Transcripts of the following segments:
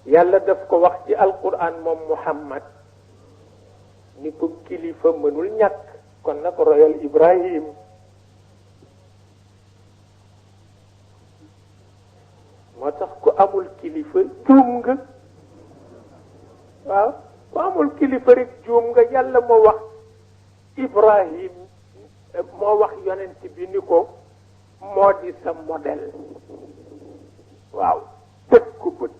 yàlla daf ko wax ci alquran moom Muhammad ni ko kilifa mënul ñàkk kon nag royal Ibrahim moo tax ku amul kilifa juum nga waaw ku amul kilifa rek juum nga yàlla moo wax Ibrahim moo wax yonent bi ni ko moo di sa modèle waaw tëg ko bët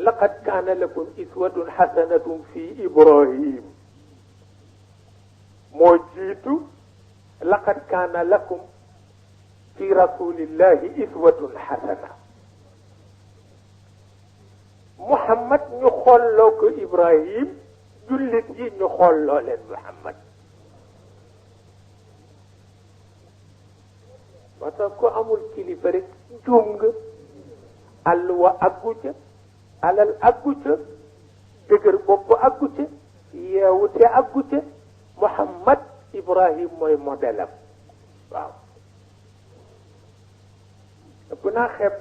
laqad kaana lakum iswatun xasanatun fi Ibrahim moo jiitu laqad kaana lakum fi rasulillahi iswatun xasana Muhammad ñu xolloo ko Ibrahim jullit yi ñu xolloo leen Muhammad moo tax ko amul kilifa rek juum nga àll wa aggu ca alal aggu ca dëgër bopp aggu ca yeewute aggu ca Muhammad Ibrahim mooy modèle am waaw ëpp naa xeeb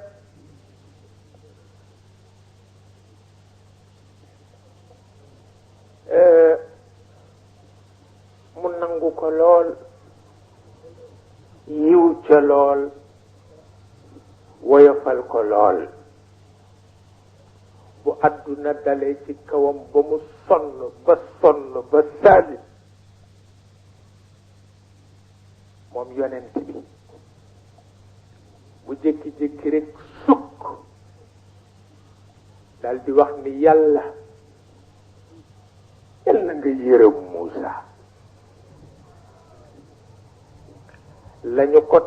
mu nangu ko lool yiw ca lool woyofal ko lool bu àdduna dalee ci kawam ba mu sonn ba saalit moom yonent bi bu jékki-jékki rek sukk dal di wax ni yàlla na nga yërëm Muusa lañu ko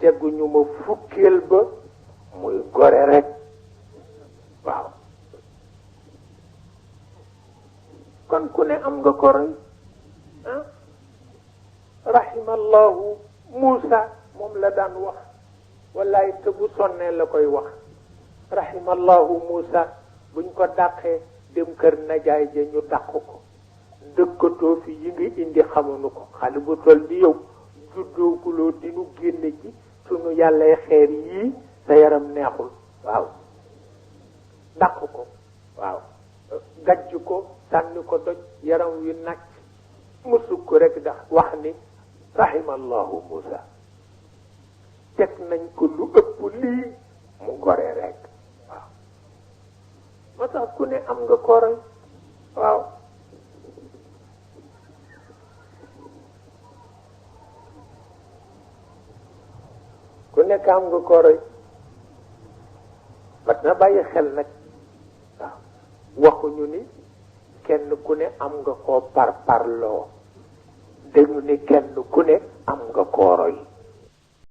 teguñu ma fukkeel ba muy gore rek waaw kon ku ne am nga ko roy ah rahimallahu Muusa moom la daan wax wallaay te bu sonnee la koy wax rahimallahu Muusa buñ ko dàqee dem kër najaay ja ñu dàq ko dëkkatoo fi yi ngi indi xamuñu ko xale bu toll ni yow juddookuloo dinu génne ci sunu yàllay xeer yii sa yaram neexul waaw dàq ko waaw gajj ko sànni ko doj yaram wi nàcc mu sukk rek ndax wax ni rahimallahu Muusa teg nañ ko lu ëpp lii mu gore rek waaw moo tax ku ne am nga ko roy waaw ku nekk am nga ko roy bat na bàyyi xel nag waaw waxuñu ni kenn ku ne am nga koo parloo dañu ni kenn ku ne am nga koo roy